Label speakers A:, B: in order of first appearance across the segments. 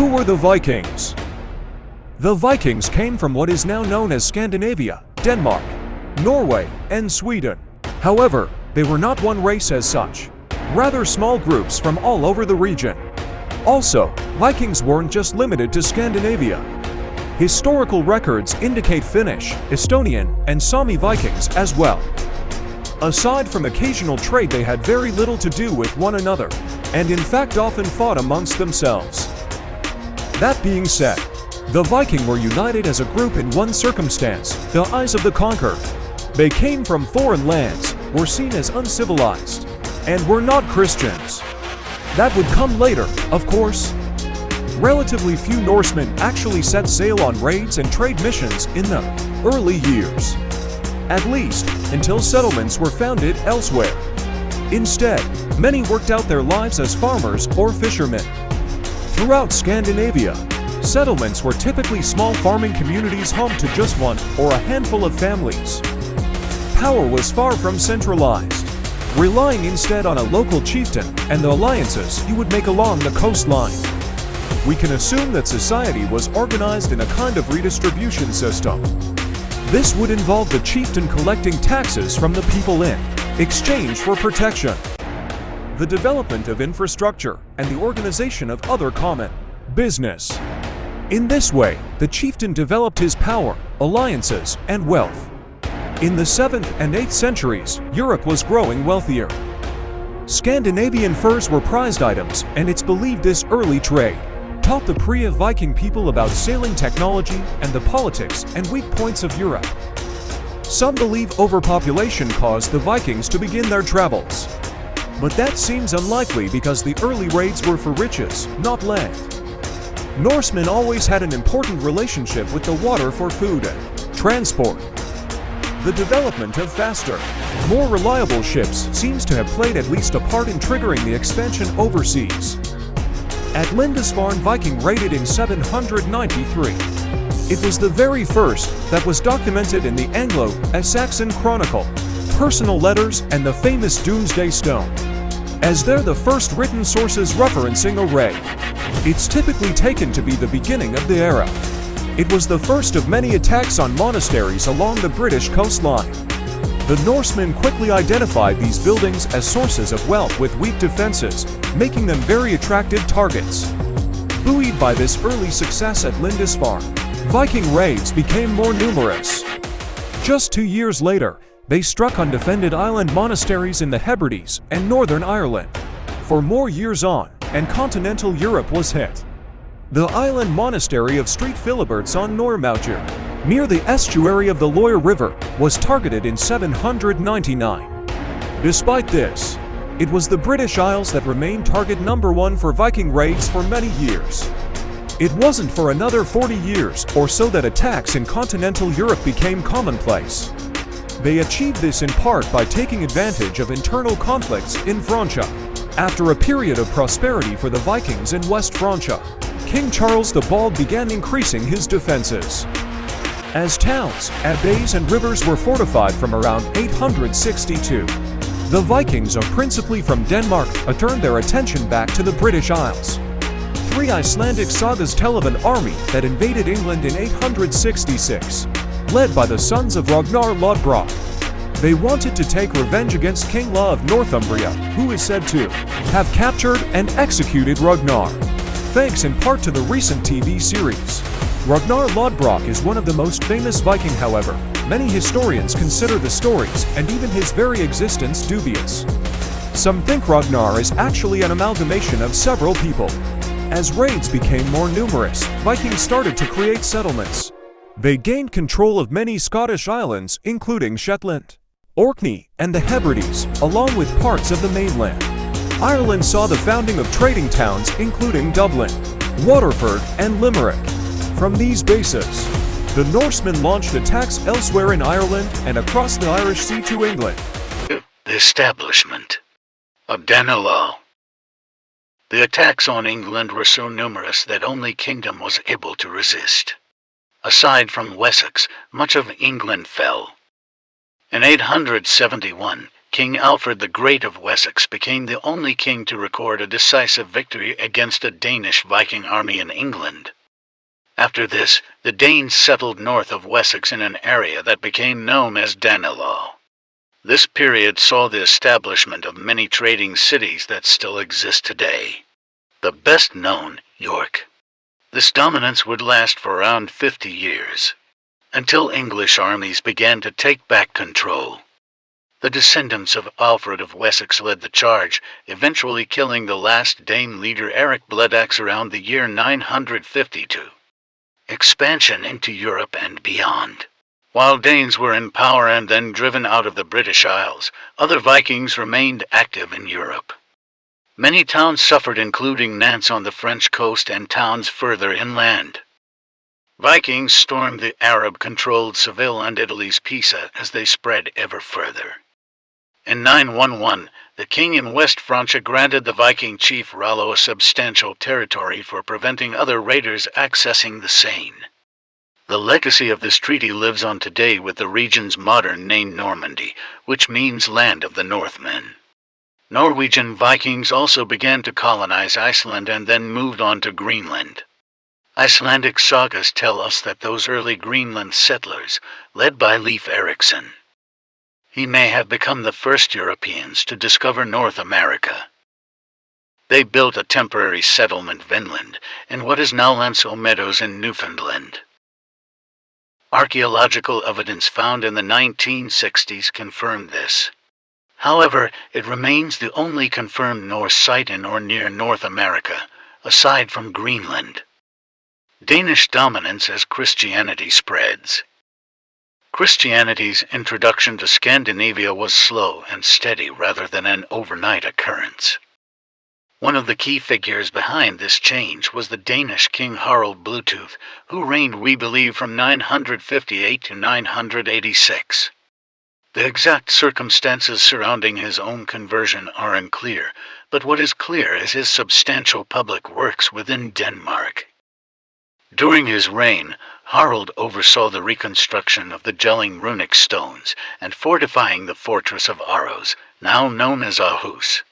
A: Who were the Vikings? The Vikings came from what is now known as Scandinavia, Denmark, Norway, and Sweden. However, they were not one race as such, rather small groups from all over the region. Also, Vikings weren't just limited to Scandinavia. Historical records indicate Finnish, Estonian, and Sami Vikings as well. Aside from occasional trade, they had very little to do with one another, and in fact often fought amongst themselves. That being said, the Viking were united as a group in one circumstance: the eyes of the conquered. They came from foreign lands, were seen as uncivilized, and were not Christians. That would come later, of course. Relatively few Norsemen actually set sail on raids and trade missions in the early years, at least until settlements were founded elsewhere. Instead, many worked out their lives as farmers or fishermen. Throughout Scandinavia, settlements were typically small farming communities home to just one or a handful of families. Power was far from centralized, relying instead on a local chieftain and the alliances he would make along the coastline. We can assume that society was organized in a kind of redistribution system. This would involve the chieftain collecting taxes from the people in exchange for protection, the development of infrastructure, and the organization of other common business. In this way, the chieftain developed his power, alliances, and wealth. In the 7th and 8th centuries, Europe was growing wealthier. Scandinavian furs were prized items, and it's believed this early trade taught the pre-Viking people about sailing technology and the politics and weak points of Europe. Some believe overpopulation caused the Vikings to begin their travels, but that seems unlikely because the early raids were for riches, not land. Norsemen always had an important relationship with the water for food and transport. The development of faster, more reliable ships seems to have played at least a part in triggering the expansion overseas. At Lindisfarne, Viking raided in 793. It was the very first that was documented in the Anglo-Saxon Chronicle, personal letters, and the famous Doomsday Stone, as they're the first written sources referencing a raid. It's typically taken to be the beginning of the era. It was the first of many attacks on monasteries along the British coastline. The Norsemen quickly identified these buildings as sources of wealth with weak defenses, making them very attractive targets. Buoyed by this early success at Lindisfarne, Viking raids became more numerous. Just 2 years later, they struck undefended island monasteries in the Hebrides and Northern Ireland. For more years on, and continental Europe was hit. The island monastery of St. Philiberts on Noirmoutier, near the estuary of the Loire River, was targeted in 799. Despite this, it was the British Isles that remained target number 1 for Viking raids for many years. It wasn't for another 40 years or so that attacks in continental Europe became commonplace. They achieved this in part by taking advantage of internal conflicts in Francia. After a period of prosperity for the Vikings in West Francia, King Charles the Bald began increasing his defenses. As towns, abbeys, and rivers were fortified from around 862, the Vikings, principally from Denmark, turned their attention back to the British Isles. 3 Icelandic sagas tell of an army that invaded England in 866, led by the sons of Ragnar Lodbrok. They wanted to take revenge against King Law of Northumbria, who is said to have captured and executed Ragnar, thanks in part to the recent TV series. Ragnar Lodbrok is one of the most famous Viking. However, many historians consider the stories and even his very existence dubious. Some think Ragnar is actually an amalgamation of several people. As raids became more numerous, Vikings started to create settlements. They gained control of many Scottish islands, including Shetland, Orkney, and the Hebrides, along with parts of the mainland. Ireland saw the founding of trading towns including Dublin, Waterford, and Limerick. From these bases, the Norsemen launched attacks elsewhere in Ireland and across the Irish Sea to England.
B: The establishment of Danelaw. The attacks on England were so numerous that only Kingdom was able to resist. Aside from Wessex, much of England fell. In 871, King Alfred the Great of Wessex became the only king to record a decisive victory against a Danish Viking army in England. After this, the Danes settled north of Wessex in an area that became known as Danelaw. This period saw the establishment of many trading cities that still exist today. The best known, York. This dominance would last for around 50 years, until English armies began to take back control. The descendants of Alfred of Wessex led the charge, eventually killing the last Dane leader Eric Bloodaxe around the year 952. Expansion into Europe and beyond. While Danes were in power and then driven out of the British Isles, other Vikings remained active in Europe. Many towns suffered, including Nantes on the French coast and towns further inland. Vikings stormed the Arab-controlled Seville and Italy's Pisa as they spread ever further. In 911, the king in West Francia granted the Viking chief Rollo a substantial territory for preventing other raiders accessing the Seine. The legacy of this treaty lives on today with the region's modern name Normandy, which means land of the Northmen. Norwegian Vikings also began to colonize Iceland and then moved on to Greenland. Icelandic sagas tell us that those early Greenland settlers, led by Leif Erikson, he may have become the first Europeans to discover North America. They built a temporary settlement Vinland in what is now Lancel Meadows in Newfoundland. Archaeological evidence found in the 1960s confirmed this. However, it remains the only confirmed Norse site in or near North America, aside from Greenland. Danish dominance as Christianity spreads. Christianity's introduction to Scandinavia was slow and steady rather than an overnight occurrence. One of the key figures behind this change was the Danish King Harald Bluetooth, who reigned, we believe, from 958 to 986. The exact circumstances surrounding his own conversion are unclear, but what is clear is his substantial public works within Denmark. During his reign, Harald oversaw the reconstruction of the Jelling runic stones and fortifying the fortress of Aarhus, now known as Aarhus.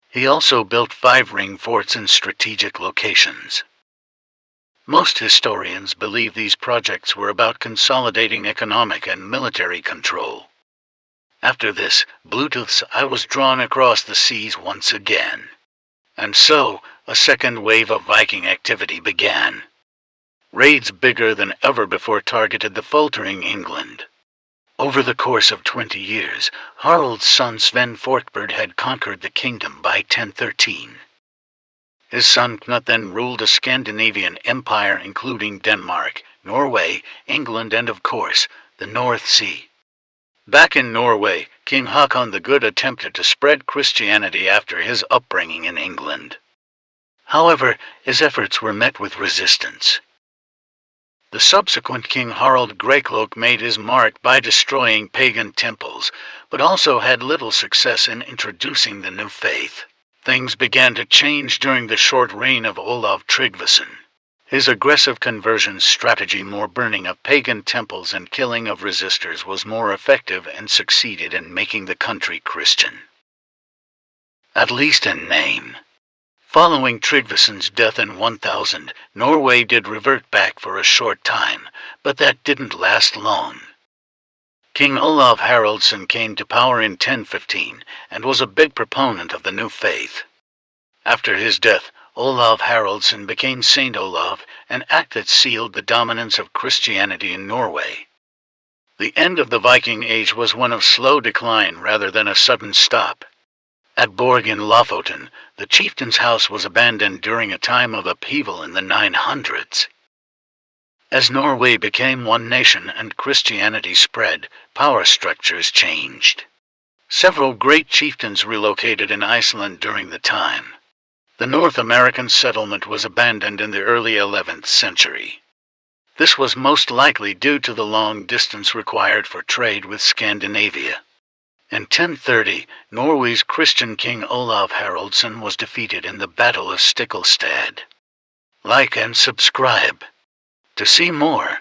B: He also built 5 ring forts in strategic locations. Most historians believe these projects were about consolidating economic and military control. After this, Bluetooth's eye was drawn across the seas once again. And so, a second wave of Viking activity began. Raids bigger than ever before targeted the faltering England. Over the course of 20 years, Harald's son Sven Forkbeard had conquered the kingdom by 1013. His son Knut then ruled a Scandinavian empire including Denmark, Norway, England, and of course, the North Sea. Back in Norway, King Håkon the Good attempted to spread Christianity after his upbringing in England. However, his efforts were met with resistance. The subsequent King Harald Greycloak made his mark by destroying pagan temples, but also had little success in introducing the new faith. Things began to change during the short reign of Olav Tryggvason. His aggressive conversion strategy, more burning of pagan temples and killing of resistors, was more effective and succeeded in making the country Christian. At least in name. Following Tryggvason's death in 1000, Norway did revert back for a short time, but that didn't last long. King Olav Haraldsson came to power in 1015 and was a big proponent of the new faith. After his death, Olav Haraldsson became Saint Olav, an act that sealed the dominance of Christianity in Norway. The end of the Viking Age was one of slow decline rather than a sudden stop. At Borg in Lofoten, the chieftain's house was abandoned during a time of upheaval in the 900s. As Norway became one nation and Christianity spread, power structures changed. Several great chieftains relocated in Iceland during the time. The North American settlement was abandoned in the early 11th century. This was most likely due to the long distance required for trade with Scandinavia. In 1030, Norway's Christian king Olav Haraldsson was defeated in the Battle of Stiklestad. Like and subscribe to see more.